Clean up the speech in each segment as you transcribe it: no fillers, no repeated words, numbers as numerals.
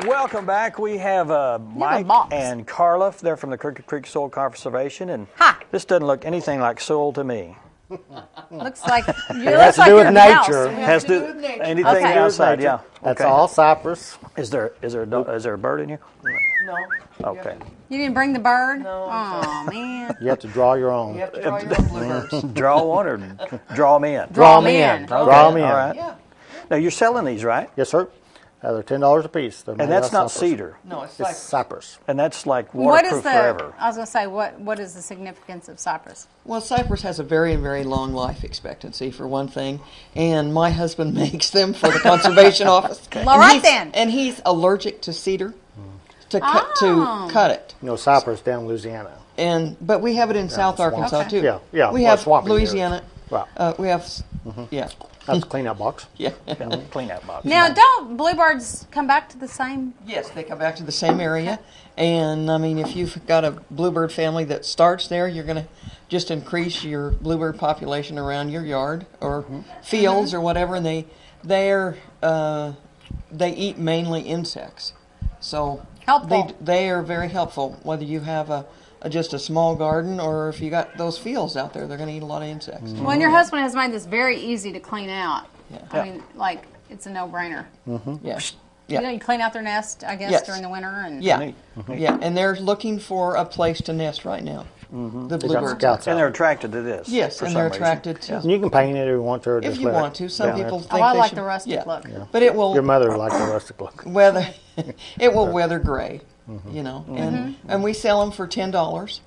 Welcome back. We have Mike and Karla. They're from the Crooked Creek Soil Conservation, and this doesn't look anything like soil to me. Looks like it has to do with nature. Has to do with nature. Anything outside, yeah. That's all cypress. Is there a bird in here? No. Okay. You didn't bring the bird? No. Oh, man. You have to draw your own. You have to draw your own bluebirds. Draw one or draw them in? Draw them in. Okay. Draw them in. All right. Yeah. Now, you're selling these, right? Yes, sir. They're $10 a piece. And that's not cedar. No, it's It's cypress. And that's like What is waterproof the, forever. I was going to say, what is the significance of cypress? Well, cypress has a very, very long life expectancy, for one thing, and my husband makes them for the conservation office. Well, all right then. And he's allergic to cedar, to cut it. You know, cypress down in Louisiana. But we have it in South Arkansas too. Yeah, yeah. We well, have Louisiana. Right. We have, yeah. That's a clean-out box. Yeah. Clean out box. Now, don't bluebirds come back to the same? Yes, they come back to the same area, and I mean, if you've got a bluebird family that starts there, you're going to just increase your bluebird population around your yard or fields or whatever, and they eat mainly insects, so helpful. They are very helpful. Whether you have just a small garden or if you got those fields out there, they're going to eat a lot of insects. Well, and your husband has made this very easy to clean out. Yeah. I mean, like, it's a no-brainer. Yeah. You know, you clean out their nest, I guess, during the winter. And Yeah, and they're looking for a place to nest right now. The bluebirds. And they're attracted to this. Yes, and they're attracted to. And you can paint it if you want to. Or If you want to, some people think I they like should, the rustic look. Yeah. But it will. Your mother liked the rustic look. Weather. It will weather gray. You know, and we sell them for $10.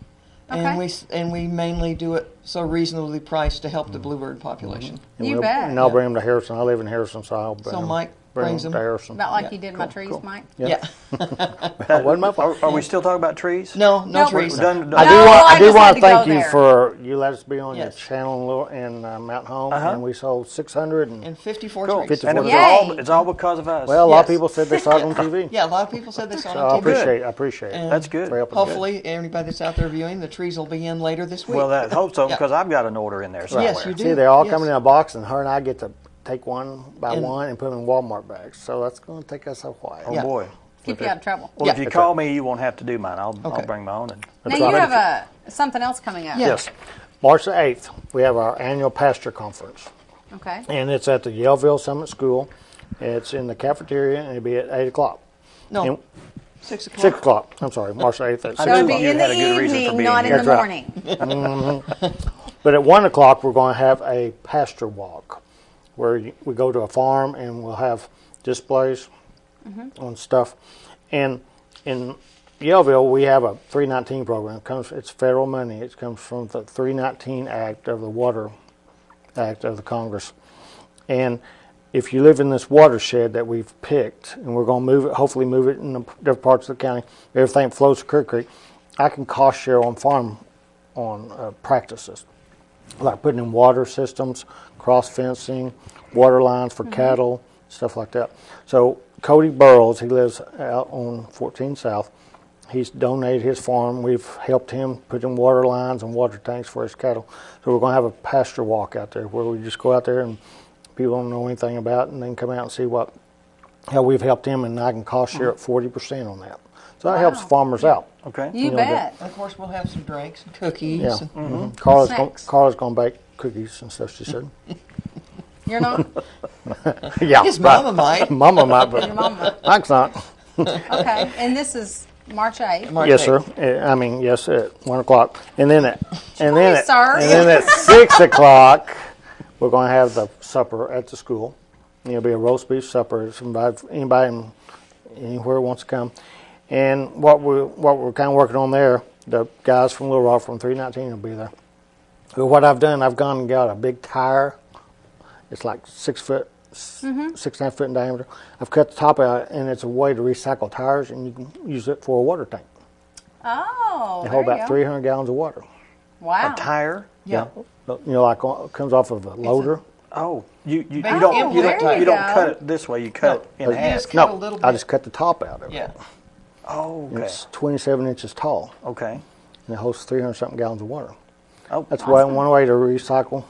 Okay. And we mainly do it so reasonably priced to help the bluebird population. You bet. And I'll bring them to Harrison. I live in Harrison, so I'll bring So them. Mike brings them to Harrison. About like you did my trees, Mike? Yeah. That wasn't my fault. Are we still talking about trees? No No, trees. I I do just had want to to thank go you there. for you let us be on Yes. your channel in Mountain Home, and we sold 600 And 54 Cool. trees. And Yay. it's all because of us. Well, a lot of Yes. people said they saw it on TV. Yeah, a lot of people said they saw it So on TV. I appreciate it. And That's good. For helping. Hopefully, everybody that's out there viewing, the trees will be in later this week. Well, I hope so, Yeah. because I've got an order in there somewhere. Yes, you do. See, they're all Yes. coming in a box, and her and I get to take one by And- one and put them in Walmart bags. So that's going to take us a while. Oh, Yeah. boy. Keep you out of trouble. Well, Yeah. if you That's call right. me, you won't have to do mine. I'll Okay. bring my own. And Now, you have something else coming up. Yeah. Yes. March the 8th, we have our annual Pasture Conference. Okay. And it's at the Yellville Summit School. It's in the cafeteria, and it'll be at 8 o'clock. No, And 6 o'clock. 6 o'clock. I'm sorry, March the 8th at 6 So it'd o'clock. be You in had the a good reason for evening, being not in here. the That's right. morning. But at 1 o'clock, we're going to have a pasture walk where we go to a farm and we'll have displays on stuff. And in Yellville, we have a 319 program. It's federal money. It comes from the 319 Act of the Water Act of the Congress. And if you live in this watershed that we've picked, and we're going to move it, hopefully move it in the different parts of the county, everything flows to Crooked Creek, I can cost share on farm practices, like putting in water systems, cross fencing, water lines for cattle, stuff like that. So Cody Burrows, he lives out on 14 South. He's donated his farm. We've helped him put in water lines and water tanks for his cattle. So we're going to have a pasture walk out there where we just go out there and people don't know anything about it, and then come out and see how we've helped him, and I can cost share at 40% on that. So that helps farmers out. Okay. You bet. And of course, we'll have some drinks and cookies. Yeah. And Karla's Snacks. going to bake cookies and stuff, she said. You're not? Yeah. His right. mama might. Mama might, but Your mama. Mike's not. Okay. And this is March 8th. March Yes, 8th. sir. I mean, yes, at 1 o'clock. And then at 6 o'clock, we're going to have the supper at the school. It'll be a roast beef supper. It's invited anybody anywhere wants to come. And what we're kind of working on there, the guys from Little Rock from 319 will be there. But what I've done, I've gone and got a big tire. It's like 6 foot, 6.5 foot in diameter. I've cut the top out, and it's a way to recycle tires, and you can use it for a water tank. Oh, They there hold you about go. 300 gallons of water. Wow. A tire? Yeah. You know, like it comes off of a loader. Oh, you Oh, don't there you don't go. cut it this way. You cut it in You half. just cut a little bit. I just cut the top out of it. Yeah. Oh, And okay. it's 27 inches tall, Okay. and it holds 300-something gallons of water. Oh, That's one way to recycle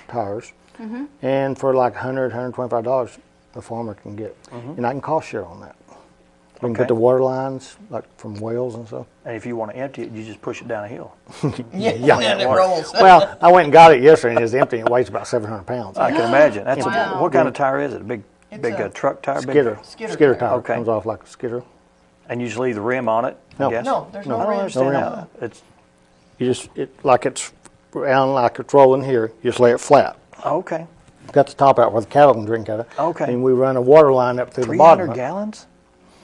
tires. And for like $100, $125, the farmer can get. And I can cost share on that. We can put the water lines, like from wells and stuff. And if you want to empty it, you just push it down a hill. Yeah, and it rolls. Well, I went and got it yesterday, and it's empty. It weighs about 700 pounds. I can imagine. That's Wow. what kind of tire is it? A big a truck tire? Skidder. Skidder Skidder tire. tire. Okay. Comes off like a skidder. And you just leave the rim on it? No. I guess? No, there's no I don't rim. understand No how it's. You just, like it's round, like it's rolling here. You just lay it flat. Okay. Got the top out where the cattle can drink out of it. Okay. And we run a water line up through the bottom. 300 of it. gallons?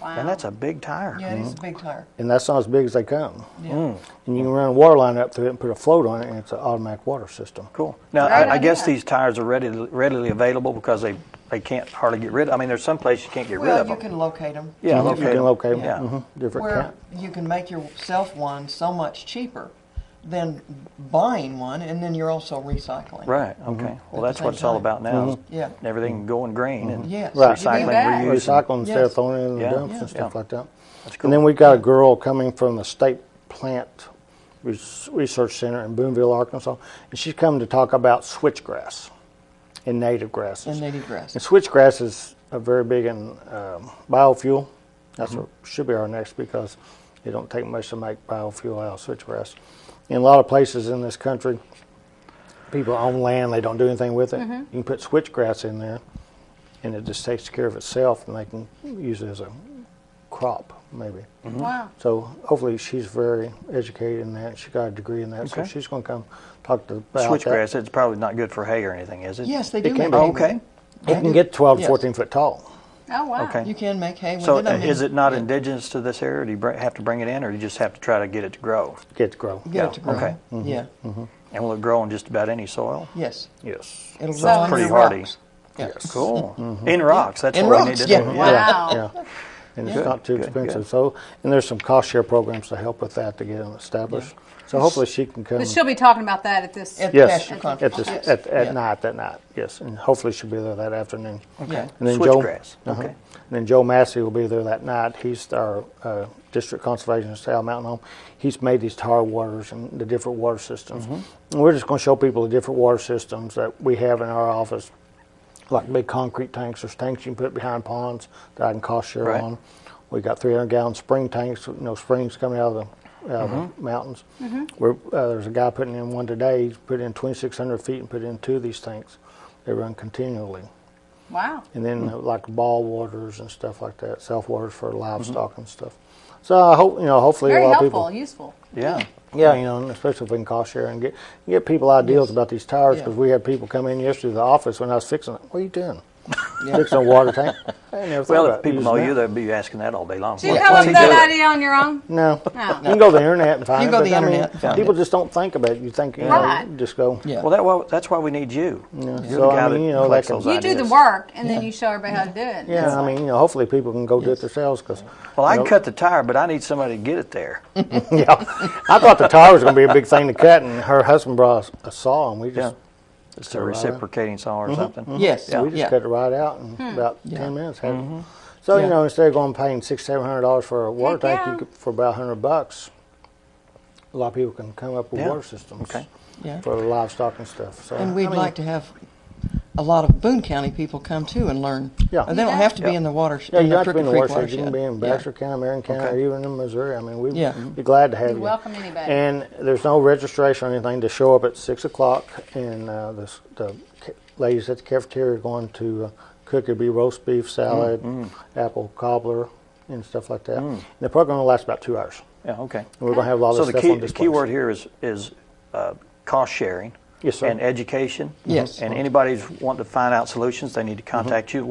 Wow. And that's a big tire. Yeah, it is a big tire. And that's not as big as they come. Yeah. And you can run a water line up through it and put a float on it, and it's an automatic water system. Cool. Now, Great I guess idea. these tires are readily available because they can't hardly get rid of. I mean, there's some places you can't get rid Well, of you them. can locate them. Yeah, You locate can 'em. locate them. Yeah. Different Where count. you can make yourself one so much cheaper than buying one, and then you're also recycling. Right. Okay. Well, that's what it's all about now. is Yeah. Everything going green and Yes. Right. Give me recycling, back. reuse. Recycling instead of Yes. throwing it in the Yeah. dumps Yeah. and stuff Yeah. like that. That's cool. And then we've got a girl coming from the State Plant Research Center in Boonville, Arkansas, and she's coming to talk about switchgrass and native grasses. And native grass. And switchgrass is a very big in biofuel. That's what should be our next, because it don't take much to make biofuel out of switchgrass. In a lot of places in this country, people own land, they don't do anything with it. You can put switchgrass in there, and it just takes care of itself, and they can use it as a crop, maybe. Wow. So hopefully she's very educated in that. She got a degree in that, so Okay. she's going to come talk to about that. Switchgrass, it's probably not good for hay or anything, is it? Yes, they do can make be. hay Oh, with okay. it. It can get 12 to Yes. 14 foot tall. Oh, wow. Okay. You can make hay with So it. I mean, is it not yeah. indigenous to this area? Do you have to bring it in, or do you just have to try to get it to grow? Get to grow. Get it to grow. Okay. Yeah. And will it grow on just about any soil? Yes. Yes. It'll So grow on pretty your hardy. rocks. Yeah. Cool. In rocks. That's In what we rocks, need to yeah. do. Wow. Yeah. And it's Good, not too good, expensive. good. So, and there's some cost share programs to help with that to get them established. So hopefully she can come. But she'll be talking about that at this. At Yes, Pasture at, Conference. this, Yes. at Yeah. night, that night, yes. And hopefully she'll be there that afternoon. Okay. And then Switchgrass. Joe, Okay. And then Joe Massey will be there that night. He's our district conservationist, South Mountain Home. He's made these tar waters and the different water systems. And we're just going to show people the different water systems that we have in our office, like big concrete tanks. There's tanks you can put behind ponds that I can cost share Right. on. We got 300-gallon spring tanks, springs coming out of the mountains. There's a guy putting in one today. He's put in 2,600 feet and put in 2 of these tanks. They run continually. Wow. And then like ball waters and stuff like that, self waters for livestock and stuff. So I hope, hopefully Very a lot helpful, of people, useful. Yeah. yeah, and especially if we can cost share and get people ideas about these tires, because we had people come in yesterday to the office when I was fixing it. What are you doing? Fixing a water tank? I never thought Well, about if people using know that. you, they'll be asking that all day long. Did you What's come up he with that doing? idea on your own? No. No. You can go to the internet and find You it. can go to but, the I mean, internet and find people it. just don't think about it. You think, Right. you just go. Yeah. Well, that's why we need you. You're So, the guy I mean, that they collects can- those You do the ideas. work, and then you show everybody how to do it. Yeah, I mean, hopefully people can go do it themselves. Cause, Well, I can cut the tire, but I need somebody to get it there. yeah, I thought the tire was going to be a big thing to cut, and her husband brought a saw, and we just It's cut a it right out. reciprocating saw or something. Yes. So we just Yeah. cut it right out in about Yeah. 10 minutes. Had it. So Yeah. instead of going and paying $600-700 for a water Heck tank, yeah. you could, for about $100, a lot of people can come up with Yeah. water systems Okay. Yeah. for livestock and stuff. So And we'd I mean, like to have a lot of Boone County people come too and learn. Yeah. They don't have to be Yeah. in the water. Yeah, in you the have to be in the Crooked Creek watershed. You can be in Yeah. Baxter County, Marion County, Okay. or even in Missouri. I mean, we'd Yeah. be glad to have We you. welcome anybody. And there's no registration or anything to show up at 6 o'clock. And the ladies at the cafeteria are going to cook. It'll be roast beef, salad, apple cobbler, and stuff like that. And the program will last about 2 hours. Yeah, okay. And we're going to have a lot So of the stuff key, on the display. key word here is cost sharing. Yes, sir. And education. Yes. And anybody who's wanting to find out solutions, they need to contact you.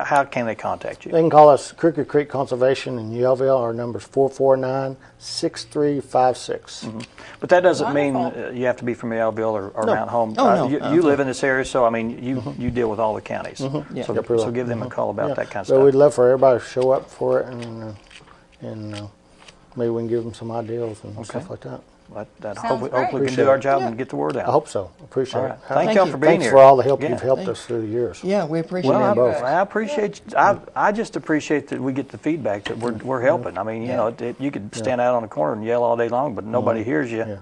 How can they contact you? They can call us Crooked Creek Conservation in Yellville. Our number's 449-6356. But that doesn't mean Wonderful. you have to be from Yellville or No. Mount Home. Oh, no. You live in this area, so I mean, you deal with all the counties. Yeah. So, Yep, we will. so give them a call about that kind of So stuff. we'd love for everybody to show up for it, and maybe we can give them some ideas and stuff like that. That Sounds hopefully great. we can Appreciate do our it. job Yeah. and get the word out. I hope so. Appreciate All it. right. Thank Thank y'all you. for being Thanks here. for all the help Yeah. you've helped us through the years. Yeah, we appreciate Well, it. both. I appreciate. I just appreciate that we get the feedback that we're helping. I mean, you know, you could stand out on the corner and yell all day long, but nobody hears you. Yeah.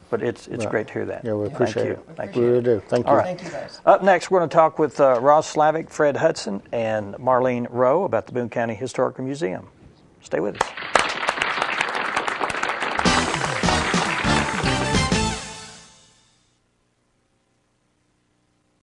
But it's Right. great to hear that. Yeah, we appreciate it. Thank We you. really do. Thank you. All right. Thank you, guys. Up next, we're going to talk with Ross Slavic, Fred Hudson, and Marlene Rowe about the Boone County Historical Museum. Stay with us.